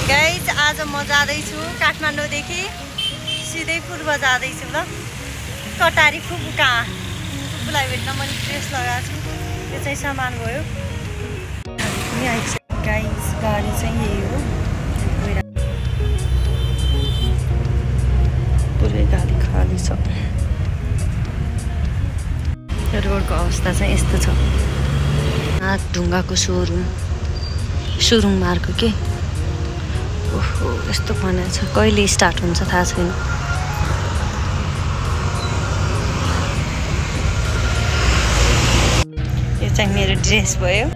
guys आज म जाँदैछु काठमाडौँदेखि सिधै पूर्व जाँदैछु ल कटारी फुपू कहाँ फुपूलाई भेट्न मैले ड्रेस लगाएको छु त्यो चाहिँ सामान भयो पनि आइसक्यो गाइज गाडी चाहिँ यही हो पुरै गाडी खाली छ रोडको अवस्था चाहिँ यस्तो छ ढुङ्गाको सुरुङ मार्ग के ओहो यस्तो बनाएको छ कहिले स्टार्ट हुन्छ थाहा छैन यो चाहिँ मेरो ड्रेस भयो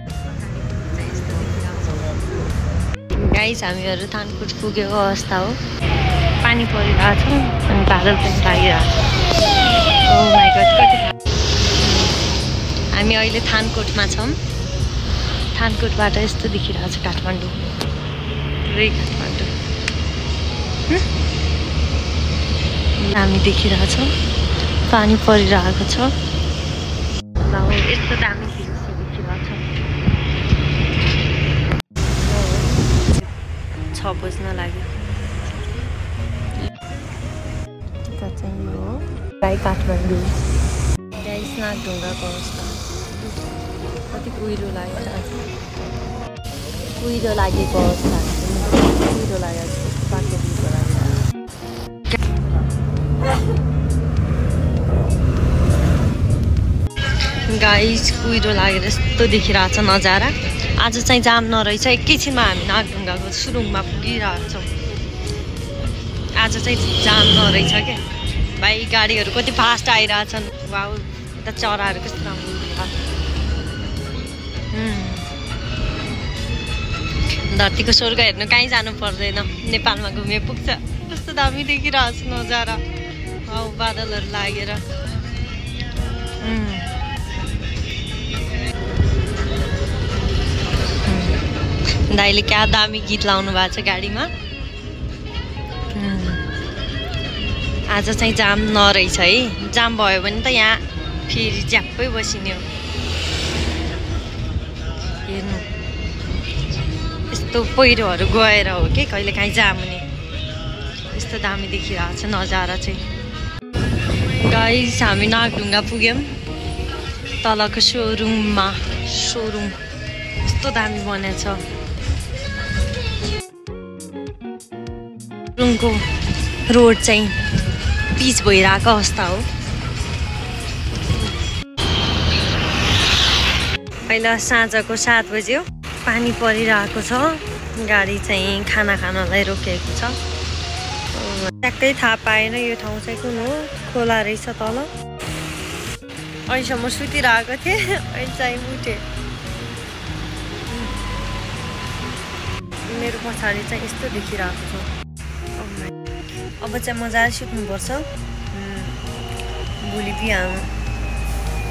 गाइस हामीहरू थानकोट पुगेको अवस्था हो पानी परिरहेको छ अनि बादल पनि लागिरहेको छ ओ माय गॉड कति हामी अहिले थानकोटमा छौँ थानकोटबाट यस्तो देखिरहेको छ काठमाडौँ पुरै काठमाडौँ हामी देखिरहेछौँ पानी परिरहेको छ यस्तो दामी दृश्य देखिरहेछ 6 बज्न लाग्यो चाहिँ यो गाई काठमाडौँ गाई नागढुङ्गाको अवस्था कति कुहिरो लागेको अवस्था कुहिरो लागेको बाटो गाइस कुहिरो लागेर यस्तो देखिरहेछ नजारा आज चाहिँ जाम नरहेछ एकैछिनमा हामी नागढुङ्गाको सुरुङमा पुगिरहेछौँ आज चाहिँ जाम नरहेछ क्या भाइ गाडीहरू कति फास्ट आइरहेछन् वाउ यता चराहरू कस्तो राम्रो धरतीको स्वर्ग हेर्नु कहीँ जानु पर्दैन नेपालमा घुमे पुग्छ कस्तो दामी देखिरहेछ नजारा हौ बादलहरू लागेर दाइले क्या दामी गीत लाउनु भएको छ गाडीमा आज चाहिँ जाम नरहेछ है जाम भयो भने त यहाँ फेरि ज्याप्पै बसिने हो हेर्नु यस्तो पहिरोहरू गएर हो कि कहिले काहीँ जाम हुने यस्तो दामी देखिरहेको छ नजारा चाहिँ गाइस हामी नागढुङ्गा पुग्यौँ तलको सोरुङ यस्तो दामी बनेछ सोरुङको रोड चाहिँ पिच भइरहेको अवस्था हो पहिला साँझको 7 बज्यो पानी परिरहेको छ गाडी चाहिँ खाना खानलाई रोकेको छ ट्याक्कै थाहा पाएन यो ठाउँ चाहिँ कुन हो खोला रहेछ तल अहिलेसम्म सुतिरहेको थिएँ अहिले चाहिँ उठेँ मेरो पछाडि चाहिँ यस्तो देखिरहेको छ अब चाहिँ मजाले सुत्नुपर्छ भोलि बिहान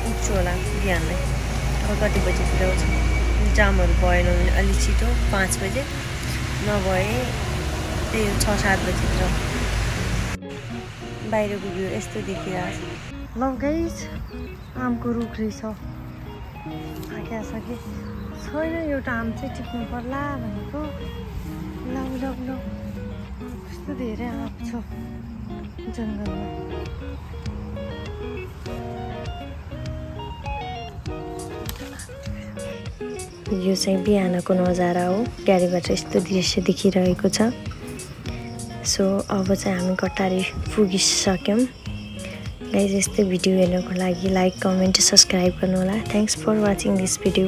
उठ्छु होला बिहानमै अब कति बजीतिर आउँछ जामहरू भएन भने अलिक छिटो 5 बजे नभए त्यही 6-7 बजीतिर बाहिरको भ्यू यस्तो देखिरहेको छ ल गाइस आमको रुख रहेछ आँखिसके छैन एउटा आम चाहिँ टिप्नु पर्ला भनेको ल कस्तो धेरै आँप छ जङ्गलमा यो चाहिँ बिहानको नजारा हो गाडीबाट यस्तो दृश्य देखिरहेको छ सो अब चाहिँ हामी कटारी पुगिसक्यौँ गाइस यस्तै भिडियो हेर्नको लागि लाइक कमेन्ट सब्सक्राइब गर्नु होला thanks for watching this video